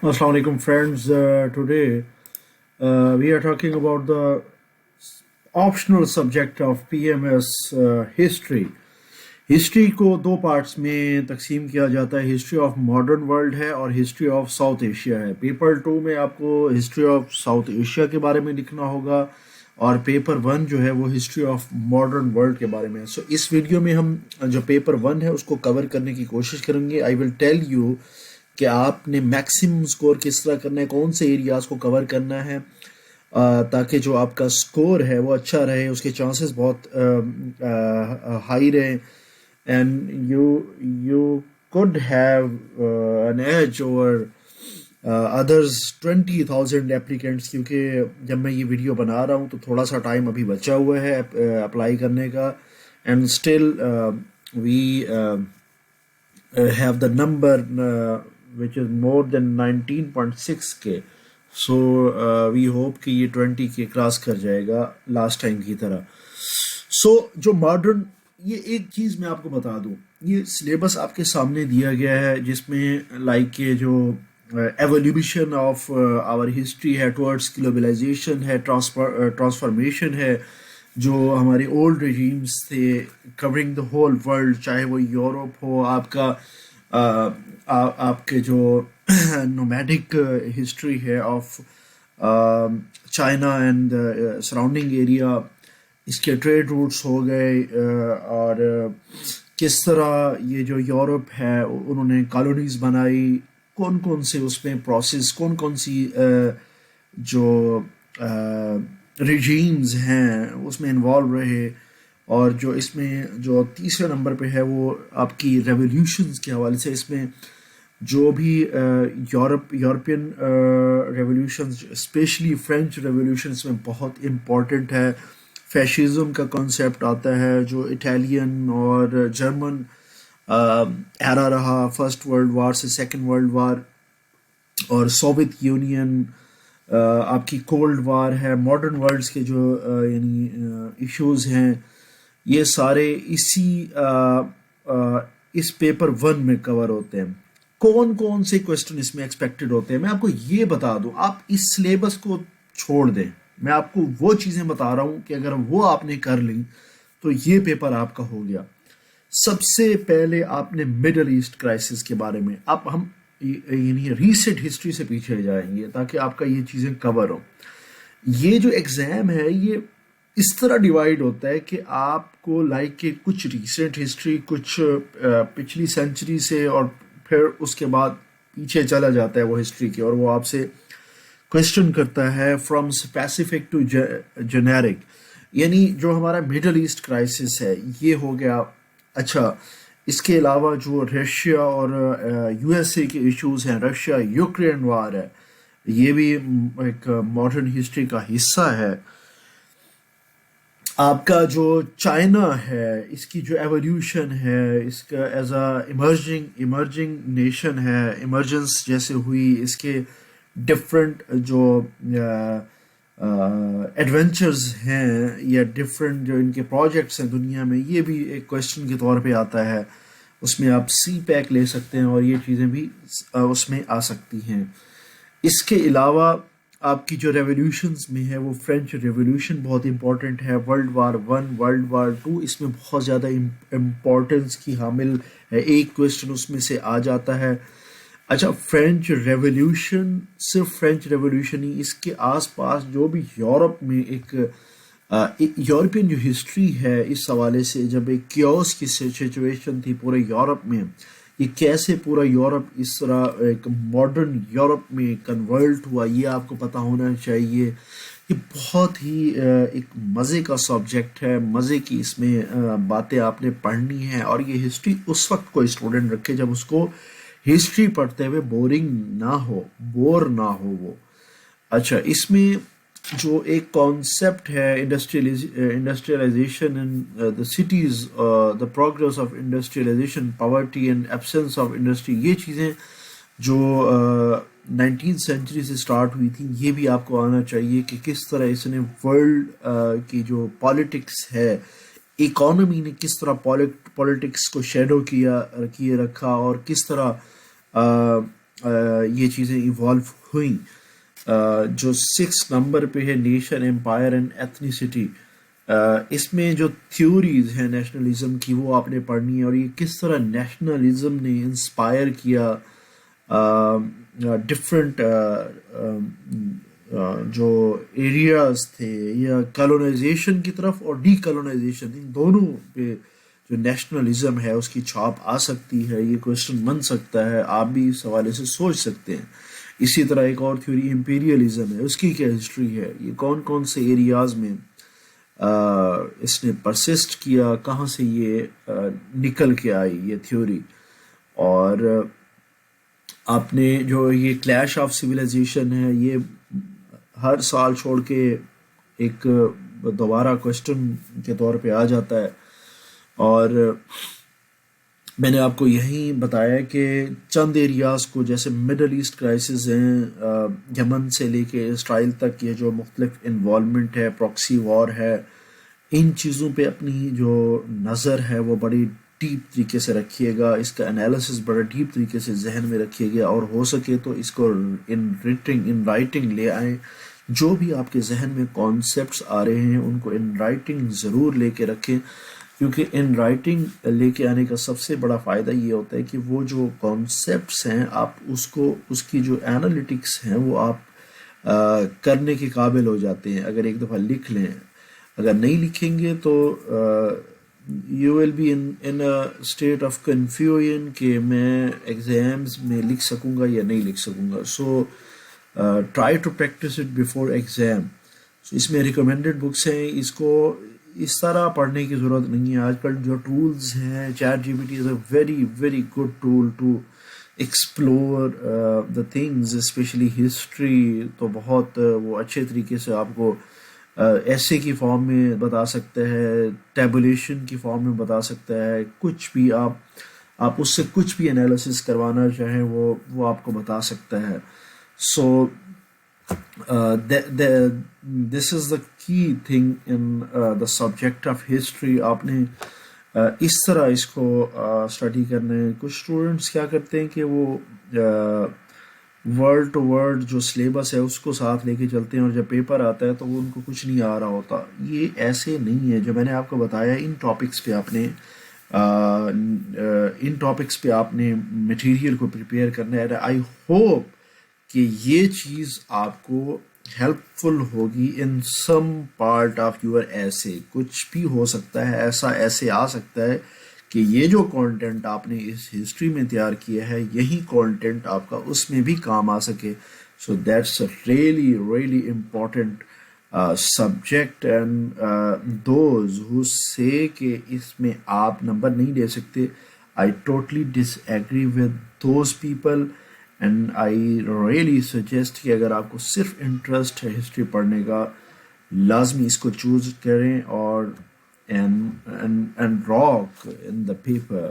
Assalamu alaikum, friends. Today we are talking about the optional subject of PMS history. History کو دو parts میں تقسیم کیا جاتا ہے. ہسٹری آف ماڈرن ورلڈ ہے اور ہسٹری آف ساؤتھ ایشیا ہے. پیپر 2 میں آپ کو ہسٹری آف ساؤتھ ایشیا کے بارے میں لکھنا ہوگا اور پیپر 1 جو ہے وہ ہسٹری آف ماڈرن ورلڈ کے بارے میں ہے. سو اس ویڈیو میں ہم جو پیپر 1 ہے اس کو کور کرنے کی کوشش کریں گے. آئی ول ٹیل یو کہ آپ نے میکسیمم سکور کس طرح کرنا ہے، کون سے ایریاز کو کور کرنا ہے تاکہ جو آپ کا سکور ہے وہ اچھا رہے، اس کے چانسز بہت ہائی رہیں. And you could have an edge over others 20,000 applicants. کیونکہ جب میں یہ ویڈیو بنا رہا ہوں تو تھوڑا سا ٹائم ابھی بچا ہوا ہے اپلائی کرنے کا. And still we have the number which is more than 19.6K. So we hope کہ یہ 20 کے کراس کر جائے گا لاسٹ ٹائم کی طرح. سو جو ماڈرن، یہ ایک چیز میں آپ کو بتا دوں، یہ سلیبس آپ کے سامنے دیا گیا ہے جس میں لائک جو ایولیوشن آف آور ہسٹری ہے ٹورڈس گلوبلائزیشن ہے، ٹرانسفارمیشن ہے، جو ہمارے اولڈ ریجیمز تھے کورنگ دا ہول ورلڈ، چاہے وہ یورپ ہو، آپ کا آپ کے جو نومیڈک ہسٹری ہے of China and surrounding area, اس کے ٹریڈ روٹس ہو گئے، اور کس طرح یہ جو یورپ ہے انہوں نے کالونیز بنائی، کون کون سے اس میں پروسیس، کون کون سی جو ریجیمز ہیں اس میں انوالو رہے. اور جو اس میں جو تیسرے نمبر پہ ہے وہ آپ کی ریولیوشنز کے حوالے سے، اس میں جو بھی European revolutions specially French revolutions میں بہت امپورٹنٹ ہے. فیشزم کا کانسیپٹ آتا ہے جو اٹیلین اور جرمن ایرا رہا فرسٹ ورلڈ وار سے سیکنڈ ورلڈ وار، اور سوویت یونین، آپ کی کولڈ وار ہے. ماڈرن ورلڈس کے جو یعنی ایشوز ہیں یہ سارے اس پیپر 1 میں کور ہوتے ہیں. کون کون سے کوسچن اس میں ایکسپیکٹڈ ہوتے ہیں میں آپ کو یہ بتا دوں. آپ اس سلیبس کو چھوڑ دیں، میں آپ کو وہ چیزیں بتا رہا ہوں کہ اگر وہ آپ نے کر لیں تو یہ پیپر آپ کا ہو گیا. سب سے پہلے آپ نے مڈل ایسٹ کرائسس کے بارے میں، اب ہم یعنی ریسنٹ ہسٹری سے پیچھے جائیں گے تاکہ آپ کا یہ چیزیں کور ہوں. یہ جو ایگزام ہے یہ اس طرح ڈیوائڈ ہوتا ہے کہ آپ کو لائک کہ کچھ ریسنٹ ہسٹری، کچھ پچھلی سینچری سے، اور پھر اس کے بعد پیچھے چلا جاتا ہے وہ ہسٹری کی، اور وہ آپ سے کوشچن کرتا ہے فرام اسپیسیفک ٹو جنیرک. یعنی جو ہمارا مڈل ایسٹ کرائسس ہے یہ ہو گیا. اچھا، اس کے علاوہ جو رشیا اور یو ایس اے کے ایشوز ہیں، رشیا یوکرین وار ہے، یہ بھی ایک ماڈرن ہسٹری کا حصہ ہے. آپ کا جو چائنا ہے اس کی جو ایولیوشن ہے، اس کا ایز اے ایمرجنگ نیشن ہے، ایمرجنس جیسے ہوئی، اس کے ڈفرینٹ جو ایڈونچرز ہیں یا ڈفرینٹ جو ان کے پروجیکٹس ہیں دنیا میں، یہ بھی ایک کوشچن کے طور پہ آتا ہے. اس میں آپ سی پیک لے سکتے ہیں اور یہ چیزیں بھی اس میں آ سکتی ہیں. اس کے علاوہ آپ کی جو ریولیوشنز میں ہے وہ فرینچ ریولیوشن بہت امپورٹنٹ ہے. ورلڈ وار 1، ورلڈ وار 2 اس میں بہت زیادہ امپورٹنس کی حامل ہے. ایک کویسچن اس میں سے آ جاتا ہے. اچھا، فرینچ ریولیوشن صرف فرینچ ریولیوشن ہی، اس کے آس پاس جو بھی یورپ میں ایک یورپین جو ہسٹری ہے اس حوالے سے، جب ایک کیوس کی سچویشن تھی پورے یورپ میں، یہ کیسے پورا یورپ اس طرح ایک ماڈرن یورپ میں کنورٹ ہوا، یہ آپ کو پتہ ہونا چاہیے. یہ بہت ہی ایک مزے کا سبجیکٹ ہے، مزے کی اس میں باتیں آپ نے پڑھنی ہیں. اور یہ ہسٹری اس وقت کوئی اسٹوڈنٹ رکھے جب اس کو ہسٹری پڑھتے ہوئے بور نہ ہو وہ. اچھا، اس میں جو ایک کانسیپٹ ہے industrialization in the cities, the progress of industrialization, poverty and absence of industry, یہ چیزیں جو 19 سینچری سے سٹارٹ ہوئی تھیں، یہ بھی آپ کو آنا چاہیے کہ کس طرح اس نے ورلڈ کی جو پالیٹکس ہے، اکانومی نے کس طرح پالیٹکس کو شیڈو کیے رکھا، اور کس طرح یہ چیزیں ایوالو ہوئیں. جو 6 نمبر پہ ہے نیشن امپائر اینڈ ایتھنیسٹی، اس میں جو تھیوریز ہیں نیشنلزم کی وہ آپ نے پڑھنی ہے، اور یہ کس طرح نیشنلزم نے انسپائر کیا ڈفرینٹ جو ایریاز تھے، یا کالونائزیشن کی طرف اور ڈی کالونائزیشن، ان دونوں پہ جو نیشنلزم ہے اس کی چھاپ آ سکتی ہے. یہ کوشچن بن سکتا ہے، آپ بھی اس حوالے سے سوچ سکتے ہیں. اسی طرح ایک اور تھیوری امپیریلزم ہے، اس کی کیا ہسٹری ہے، یہ کون کون سے ایریاز میں اس نے پرسسٹ کیا، کہاں سے یہ نکل کے آئی یہ تھیوری. اور آپ نے جو یہ کلیش آف سویلائزیشن ہے، یہ ہر سال چھوڑ کے ایک دوبارہ کوشچن کے طور پہ آ جاتا ہے. اور میں نے آپ کو یہیں بتایا کہ چند ایریاز کو، جیسے مڈل ایسٹ کرائسس ہیں، یمن سے لے کے اسرائیل تک، یہ جو مختلف انوالومنٹ ہے، پراکسی وار ہے، ان چیزوں پہ اپنی جو نظر ہے وہ بڑی ڈیپ طریقے سے رکھیے گا، اس کا انالیسس بڑا ڈیپ طریقے سے ذہن میں رکھیے گا، اور ہو سکے تو اس کو ان رائٹنگ لے آئیں. جو بھی آپ کے ذہن میں کانسیپٹس آ رہے ہیں ان کو ان رائٹنگ ضرور لے کے رکھیں، کیونکہ ان رائٹنگ لے کے آنے کا سب سے بڑا فائدہ یہ ہوتا ہے کہ وہ جو کانسیپٹس ہیں آپ اس کی جو انالیٹکس ہیں وہ آپ کرنے کے قابل ہو جاتے ہیں اگر ایک دفعہ لکھ لیں. اگر نہیں لکھیں گے تو you will be in a state of confusion کہ میں ایگزامز میں لکھ سکوں گا یا نہیں لکھ سکوں گا. So try to practise it before exam. So اس میں ریکمینڈیڈ بکس ہیں، اس کو اس طرح پڑھنے کی ضرورت نہیں ہے. آج کل جو ٹولز ہیں، chat G P T is a very very good tool to explore the things, specially history. تو بہت وہ اچھے طریقے سے آپ کو ایسے کی فارم میں بتا سکتا ہے، ٹیبولیشن کی فارم میں بتا سکتا ہے، کچھ بھی آپ اس سے کچھ بھی انالیسس کروانا چاہیں وہ آپ کو بتا سکتا ہے. سو دس از دا کی thing in the subject of history. آپ نے اس طرح اس کو اسٹڈی کرنا ہے. کچھ اسٹوڈنٹس کیا کرتے ہیں کہ وہ ورڈ ٹو ورڈ جو سلیبس ہے اس کو ساتھ لے کے چلتے ہیں، اور جب پیپر آتا ہے تو وہ ان کو کچھ نہیں آ رہا ہوتا. یہ ایسے نہیں ہے. جو میں نے آپ کو بتایا ان ٹاپکس پہ آپ نے مٹیریل کو پریپیئر کرنا ہے. آئی ہوپ کہ یہ چیز آپ کو ہیلپ فل ہوگی ان سم پارٹ آف یور ایسے. کچھ بھی ہو سکتا ہے، ایسا ایسے آ سکتا ہے کہ یہ جو کانٹینٹ آپ نے اس ہسٹری میں تیار کیا ہے یہی کانٹینٹ آپ کا اس میں بھی کام آ سکے. So that's really really important subject. And those who سے کہ اس میں آپ نمبر نہیں لے سکتے، I totally disagree with those people. And I really suggest کہ اگر آپ کو صرف انٹرسٹ ہے ہسٹری پڑھنے کا، لازمی اس کو چوز کریں اور and rock in the paper.